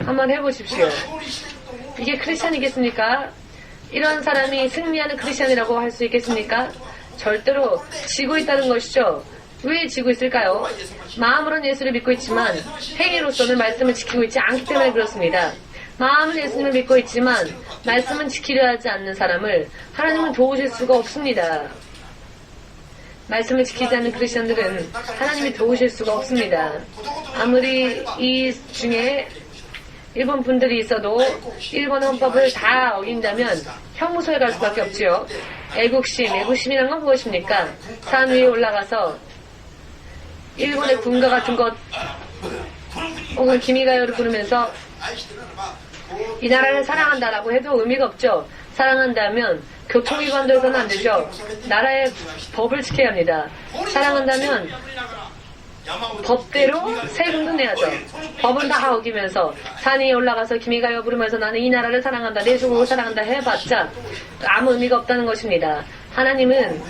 한번 해보십시오. 이게 크리스찬이겠습니까? 이런 사람이 승리하는 크리스찬이라고 할 수 있겠습니까? 절대로 지고 있다는 것이죠. 왜 지고 있을까요? 마음으로는 예수를 믿고 있지만 행위로서는 말씀을 지키고 있지 않기 때문에 그렇습니다. 마음은 예수님을 믿고 있지만 말씀은 지키려 하지 않는 사람을 하나님은 도우실 수가 없습니다. 말씀을 지키지 않는 크리스천들은 하나님이 도우실 수가 없습니다. 아무리 이 중에 일본 분들이 있어도 일본 헌법을 다 어긴다면 형무소에 갈 수밖에 없지요. 애국심이란 건 무엇입니까? 산 위에 올라가서 일본의 군가 같은 것 혹은 기미가요를 부르면서 이 나라를 사랑한다라고 해도 의미가 없죠. 사랑한다면 교통위반도 해서는 안 되죠. 나라의 법을 지켜야 합니다. 사랑한다면 법대로 세금도 내야죠. 법은 다 어기면서 산 위에 올라가서 기미가요 부르면서 나는 이 나라를 사랑한다, 내 조국을 사랑한다 해봤자 아무 의미가 없다는 것입니다. 하나님은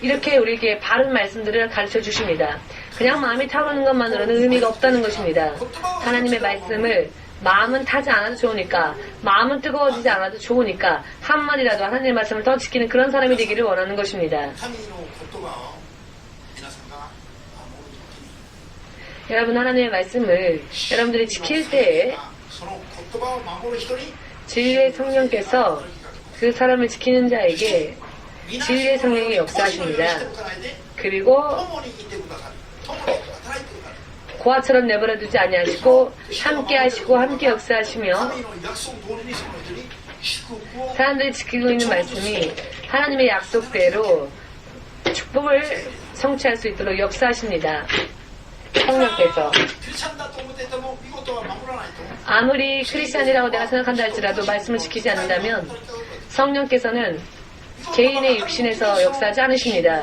이렇게 우리에게 바른 말씀들을 가르쳐 주십니다. 그냥 마음이 타오르는 것만으로는 의미가 없다는 것입니다. 하나님의 말씀을 마음은 타지 않아도 좋으니까, 마음은 뜨거워지지 않아도 좋으니까 한마디라도 하나님의 말씀을 더 지키는 그런 사람이 되기를 원하는 것입니다. 여러분, 하나님의 말씀을 여러분들이 지킬 때에 진리의 성령께서 그 사람을 지키는 자에게 진리의 성령이 역사하십니다. 그리고 고아처럼 내버려 두지 아니하시고 함께 하시고 함께 역사하시며 사람들이 지키고 있는 말씀이 하나님의 약속대로 축복을 성취할 수 있도록 역사하십니다. 성령께서 아무리 크리스찬이라고 내가 생각한다 할지라도 말씀을 지키지 않는다면 성령께서는 개인의 육신에서 역사하지 않으십니다.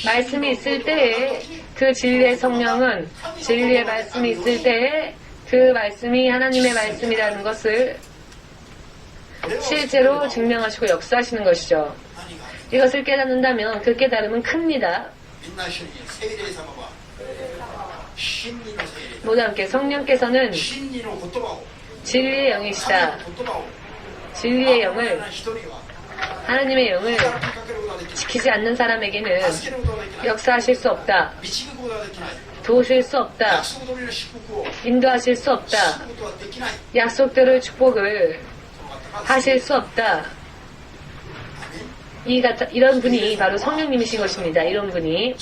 말씀이 있을 때에 그 진리의 성령은 진리의 말씀이 있을 때에 그 말씀이 하나님의 말씀이라는 것을 실제로 증명하시고 역사하시는 것이죠. 이것을 깨닫는다면 그 깨달음은 큽니다. 모두 함께 성령께서는 진리의 영이시다. 진리의 영을 하나님의 영을 지키지 않는 사람에게는 역사하실 수 없다. 도우실 수 없다. 인도하실 수 없다. 약속대로의 축복을 하실 수 없다. 이런 분이 바로 성령님이신 것입니다. 이런 분이.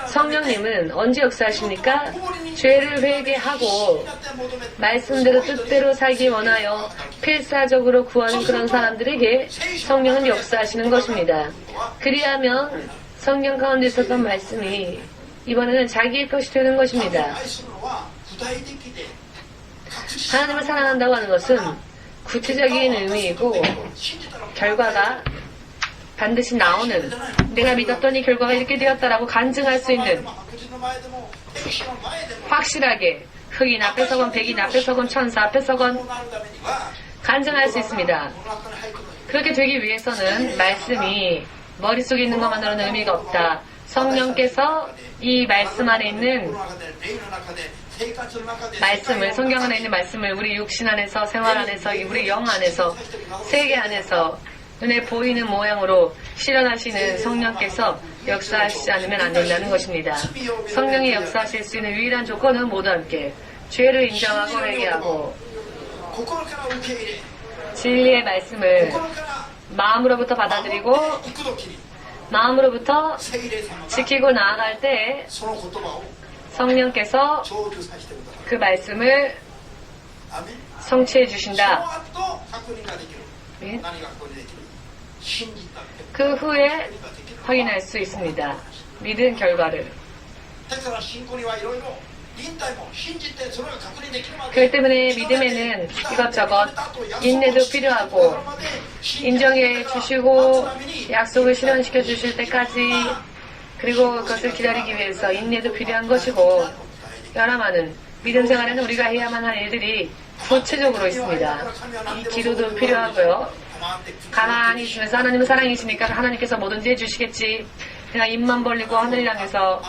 성령님은 언제 역사하십니까? 죄를 회개하고 말씀대로 뜻대로 살기 원하여 필사적으로 구하는 그런 사람들에게 성령은 역사하시는 것입니다. 그리하면 성령 가운데 있었던 말씀이 이번에는 자기의 것이 되는 것입니다. 하나님을 사랑한다고 하는 것은 구체적인 의미이고 결과가 반드시 나오는, 내가 믿었던 이 결과가 이렇게 되었다라고 간증할 수 있는, 확실하게 흑인 앞에서건 백인 앞에서건 천사 앞에서건 간증할 수 있습니다. 그렇게 되기 위해서는 말씀이 머릿속에 있는 것만으로는 의미가 없다. 성령께서 이 말씀 안에 있는 말씀을, 성경 안에 있는 말씀을 우리 육신 안에서, 생활 안에서, 우리 영 안에서, 세계 안에서 눈에 보이는 모양으로 실현하시는 성령께서 역사하시지 않으면 안 된다는 것입니다. 성령이 역사하실 수 있는 유일한 조건은 모두 함께 죄를 인정하고 회개하고 진리의 말씀을 마음으로부터 받아들이고 마음으로부터 지키고 나아갈 때 성령께서 그 말씀을 성취해 주신다. 네. 그 후에 확인할 수 있습니다. 믿은 결과를. 그렇기 때문에 믿음에는 이것저것 인내도 필요하고 인정해 주시고 약속을 실현시켜 주실 때까지, 그리고 그것을 기다리기 위해서 인내도 필요한 것이고, 여러 많은 믿음 생활에는 우리가 해야만 할 일들이 구체적으로 있습니다. 이 기도도 필요하고요. 가만히 있으면서 하나님은 사랑이시니까 하나님께서 뭐든지 해주시겠지. 그냥 입만 벌리고 하늘 향해서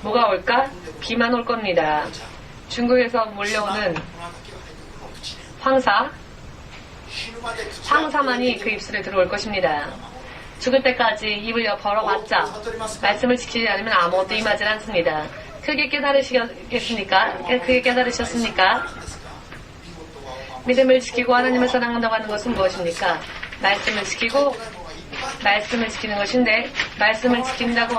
뭐가 올까? 비만 올 겁니다. 중국에서 몰려오는 황사만이 그 입술에 들어올 것입니다. 죽을 때까지 입을 벌어봤자 말씀을 지키지 않으면 아무것도 임하지 않습니다. 크게 깨달으시겠습니까? 크게 깨달으셨습니까? 믿음을 지키고 하나님을 사랑한다고 하는 것은 무엇입니까? 말씀을 지키고 말씀을 지키는 것인데, 말씀을 지킨다고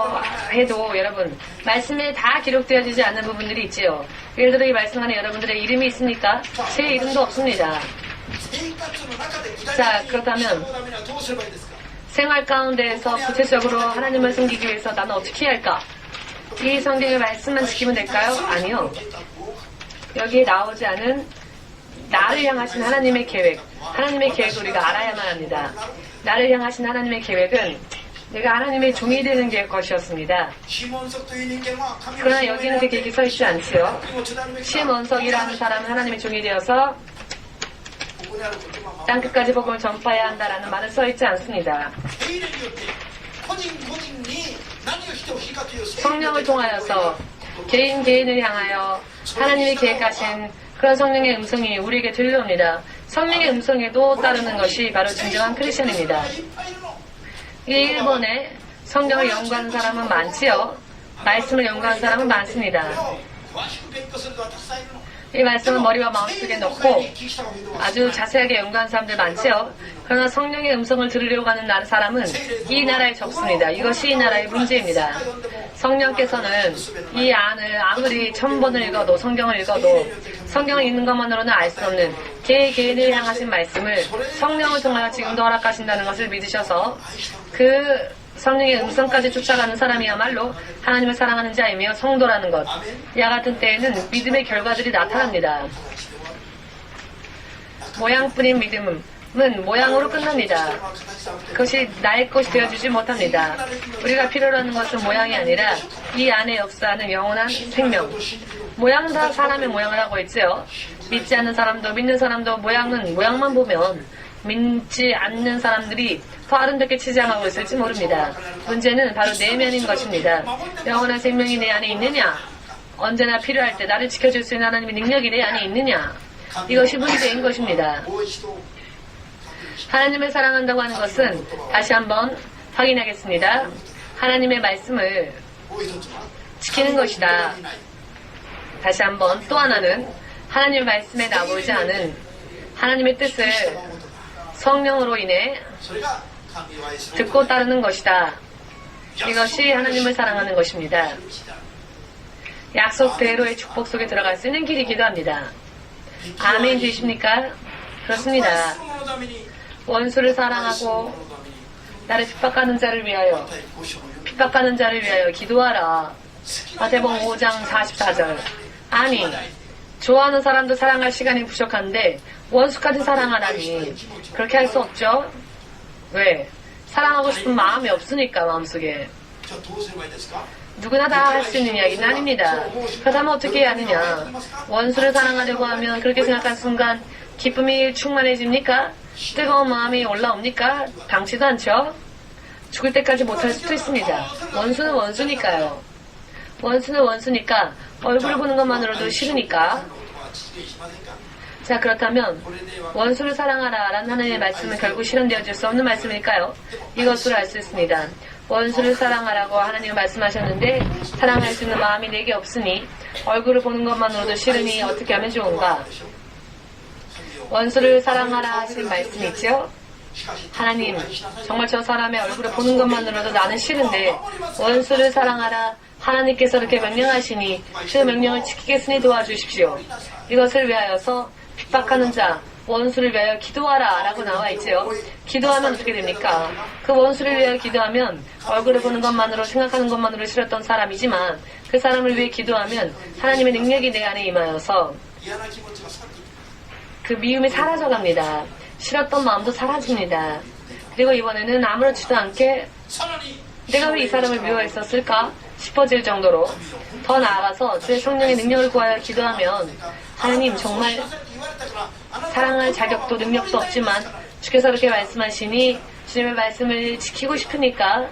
해도 여러분, 말씀에 다 기록되어지지 않는 부분들이 있지요. 예를 들어 이 말씀 안에 여러분들의 이름이 있습니까? 제 이름도 없습니다. 자, 그렇다면 생활 가운데에서 구체적으로 하나님을 섬기기 위해서 나는 어떻게 해야 할까? 이 성경의 말씀만 지키면 될까요? 아니요. 여기에 나오지 않은 나를 향하신 하나님의 계획, 하나님의 계획을 우리가 알아야만 합니다. 나를 향하신 하나님의 계획은 내가 하나님의 종이 되는 게 것이었습니다. 그러나 여기는 그렇게 얘기 서 있지 않지요. 심원석이라는 사람은 하나님의 종이 되어서 땅끝까지 복음을 전파해야 한다라는 말은 써 있지 않습니다. 성령을 통하여서 개인을 향하여 하나님이 계획하신 그런 성령의 음성이 우리에게 들려옵니다. 성령의 음성에도 따르는 것이 바로 진정한 크리스천입니다. 이 일본에 성경을 연구하는 사람은 많지요. 말씀을 연구하는 사람은 많습니다. 이 말씀은 머리와 마음속에 넣고 아주 자세하게 연구하는 사람들 많지요. 그러나 성령의 음성을 들으려고 하는 사람은 이 나라에 적습니다. 이것이 이 나라의 문제입니다. 성령께서는 이 안을 아무리 1000번을 읽어도, 성경을 읽어도 성경을 읽는 것만으로는 알 수 없는 개인을 향하신 말씀을 성령을 통하여 지금도 허락하신다는 것을 믿으셔서 그 성령의 음성까지 쫓아가는 사람이야말로 하나님을 사랑하는 자이며 성도라는 것. 이와 같은 때에는 믿음의 결과들이 나타납니다. 모양뿐인 믿음은 모양으로 끝납니다. 그것이 나의 것이 되어주지 못합니다. 우리가 필요로 하는 것은 모양이 아니라 이 안에 역사하는 영원한 생명. 모양은 다 사람의 모양을 하고 있지요. 믿지 않는 사람도 믿는 사람도 모양만 보면 믿지 않는 사람들이 더 아름답게 치장하고 있을지 모릅니다. 문제는 바로 내면인 것입니다. 영원한 생명이 내 안에 있느냐? 언제나 필요할 때 나를 지켜줄 수 있는 하나님의 능력이 내 안에 있느냐? 이것이 문제인 것입니다. 하나님을 사랑한다고 하는 것은 다시 한번 확인하겠습니다. 하나님의 말씀을 지키는 것이다. 다시 한번 또 하나는 하나님의 말씀에 나오지 않은 하나님의 뜻을 성령으로 인해 듣고 따르는 것이다. 이것이 하나님을 사랑하는 것입니다. 약속대로의 축복 속에 들어갈 수 있는 길이기도 합니다. 아멘 되십니까? 그렇습니다. 원수를 사랑하고 나를 핍박하는 자를 위하여 기도하라. 마태복음 5장 44절. 아니, 좋아하는 사람도 사랑할 시간이 부족한데 원수까지 사랑하라니 그렇게 할 수 없죠? 왜? 사랑하고 싶은 마음이 없으니까. 마음속에 누구나 다 할 수 있는 이야기는 아닙니다. 그렇다면 어떻게 해야 하느냐? 원수를 사랑하려고 하면 그렇게 생각한 순간 기쁨이 충만해집니까? 뜨거운 마음이 올라옵니까? 당치도 않죠? 죽을 때까지 못할 수도 있습니다. 원수는 원수니까요. 원수는 원수니까 얼굴을 보는 것만으로도 싫으니까. 자, 그렇다면 원수를 사랑하라 라는 하나님의 말씀은 결국 실현되어질 수 없는 말씀일까요? 이것으로 알 수 있습니다. 원수를 사랑하라고 하나님이 말씀하셨는데 사랑할 수 있는 마음이 내게 없으니 얼굴을 보는 것만으로도 싫으니 어떻게 하면 좋은가? 원수를 사랑하라 하신 말씀이 있죠? 하나님, 정말 저 사람의 얼굴을 보는 것만으로도 나는 싫은데 원수를 사랑하라 하나님께서 이렇게 명령하시니 그 명령을 지키겠으니 도와주십시오. 이것을 위하여서 핍박하는 자, 원수를 위하여 기도하라 라고 나와 있지요. 기도하면 어떻게 됩니까? 그 원수를 위하여 기도하면 얼굴을 보는 것만으로 생각하는 것만으로 싫었던 사람이지만 그 사람을 위해 기도하면 하나님의 능력이 내 안에 임하여서 그 미움이 사라져갑니다. 싫었던 마음도 사라집니다. 그리고 이번에는 아무렇지도 않게 내가 왜 이 사람을 미워했었을까 싶어질 정도로 더 나아가서 주의 성령의 능력을 구하여 기도하면 하나님, 정말 사랑할 자격도 능력도 없지만 주께서 그렇게 말씀하시니 주님의 말씀을 지키고 싶으니까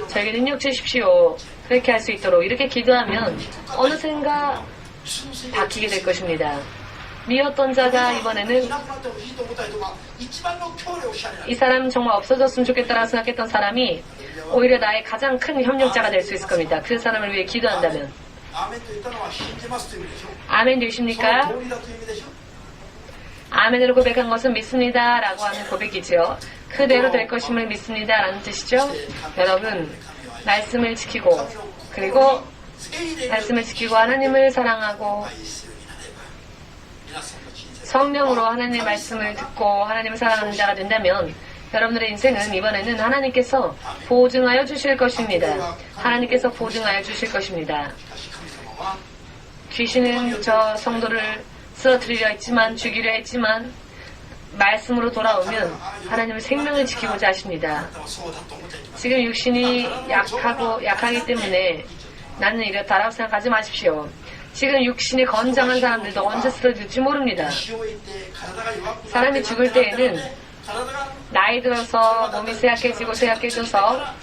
저에게 능력 주십시오. 그렇게 할 수 있도록 이렇게 기도하면 어느샌가 바뀌게 될 것입니다. 미웠던 자가 이번에는 이 사람 정말 없어졌으면 좋겠다라고 생각했던 사람이 오히려 나의 가장 큰 협력자가 될 수 있을 겁니다. 그 사람을 위해 기도한다면. 아멘 되십니까? 아멘으로 고백한 것은 믿습니다 라고 하는 고백이죠. 그대로 될 것임을 믿습니다 라는 뜻이죠. 여러분, 말씀을 지키고, 그리고 말씀을 지키고 하나님을 사랑하고 성령으로 하나님의 말씀을 듣고 하나님을 사랑하는 자가 된다면 여러분들의 인생은 이번에는 하나님께서 보증하여 주실 것입니다. 하나님께서 보증하여 주실 것입니다. 귀신은 저 성도를 쓰러뜨리려 했지만, 죽이려 했지만 말씀으로 돌아오면 하나님은 생명을 지키고자 하십니다. 지금 육신이 약하기 때문에 나는 이렇다라고 생각하지 마십시오. 지금 육신이 건장한 사람들도 언제 쓰러질지 모릅니다. 사람이 죽을 때에는 나이 들어서 몸이 쇠약해져서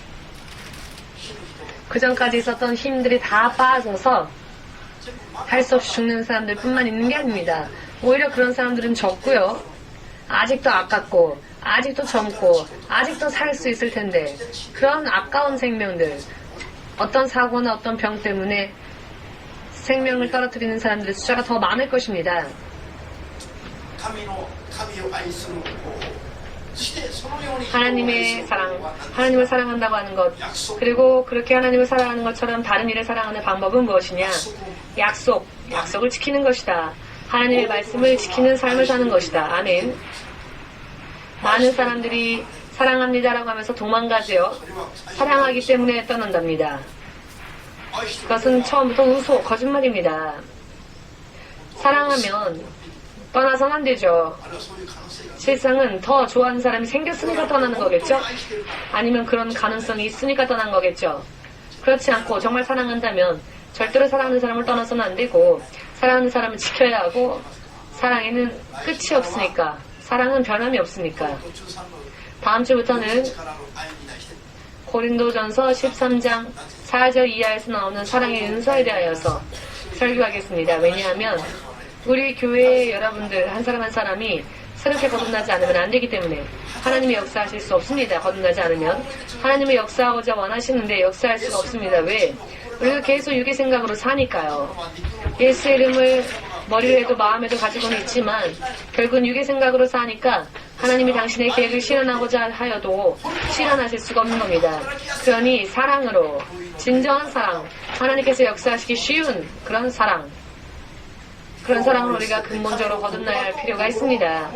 그 전까지 있었던 힘들이 다 빠져서 할 수 없이 죽는 사람들 뿐만 있는 게 아닙니다. 오히려 그런 사람들은 적고요. 아직도 아깝고 아직도 젊고 아직도 살 수 있을 텐데 그런 아까운 생명들, 어떤 사고나 어떤 병 때문에 생명을 떨어뜨리는 사람들의 숫자가 더 많을 것입니다. 하나님의 사랑, 하나님을 사랑한다고 하는 것, 그리고 그렇게 하나님을 사랑하는 것처럼 다른 일을 사랑하는 방법은 무엇이냐? 약속을 지키는 것이다. 하나님의 말씀을 지키는 삶을 사는 것이다. 아멘. 많은 사람들이 사랑합니다라고 하면서 도망가지요. 사랑하기 때문에 떠난답니다. 그것은 처음부터 거짓말입니다. 사랑하면 떠나선 안 되죠. 실상은 더 좋아하는 사람이 생겼으니까 떠나는 거겠죠? 아니면 그런 가능성이 있으니까 떠난 거겠죠? 그렇지 않고 정말 사랑한다면 절대로 사랑하는 사람을 떠나서는 안 되고 사랑하는 사람을 지켜야 하고 사랑에는 끝이 없으니까, 사랑은 변함이 없으니까. 다음 주부터는 고린도전서 13장 4절 이하에서 나오는 사랑의 은사에 대하여서 설교하겠습니다. 왜냐하면 우리 교회의 여러분들 한 사람 한 사람이 새롭게 거듭나지 않으면 안 되기 때문에 하나님이 역사하실 수 없습니다. 거듭나지 않으면 하나님이 역사하고자 원하시는데 역사할 수가 없습니다. 왜? 우리가 계속 육의 생각으로 사니까요. 예수의 이름을 머리에도 마음에도 가지고는 있지만 결국은 육의 생각으로 사니까 하나님이 당신의 계획을 실현하고자 하여도 실현하실 수가 없는 겁니다. 그러니 사랑으로, 진정한 사랑, 하나님께서 역사하시기 쉬운 그런 사랑, 그런 사랑을 우리가 근본적으로 거듭나야 할 필요가 있습니다.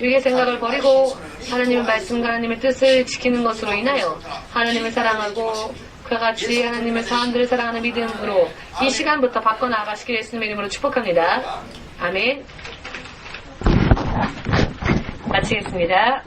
육의 생각을 버리고 하나님의 말씀과 하나님의 뜻을 지키는 것으로 인하여 하나님을 사랑하고 그와 같이 하나님의 사람들을 사랑하는 믿음으로 이 시간부터 바꿔나가시길 예수님의 이름으로 축복합니다. 아멘. 마치겠습니다.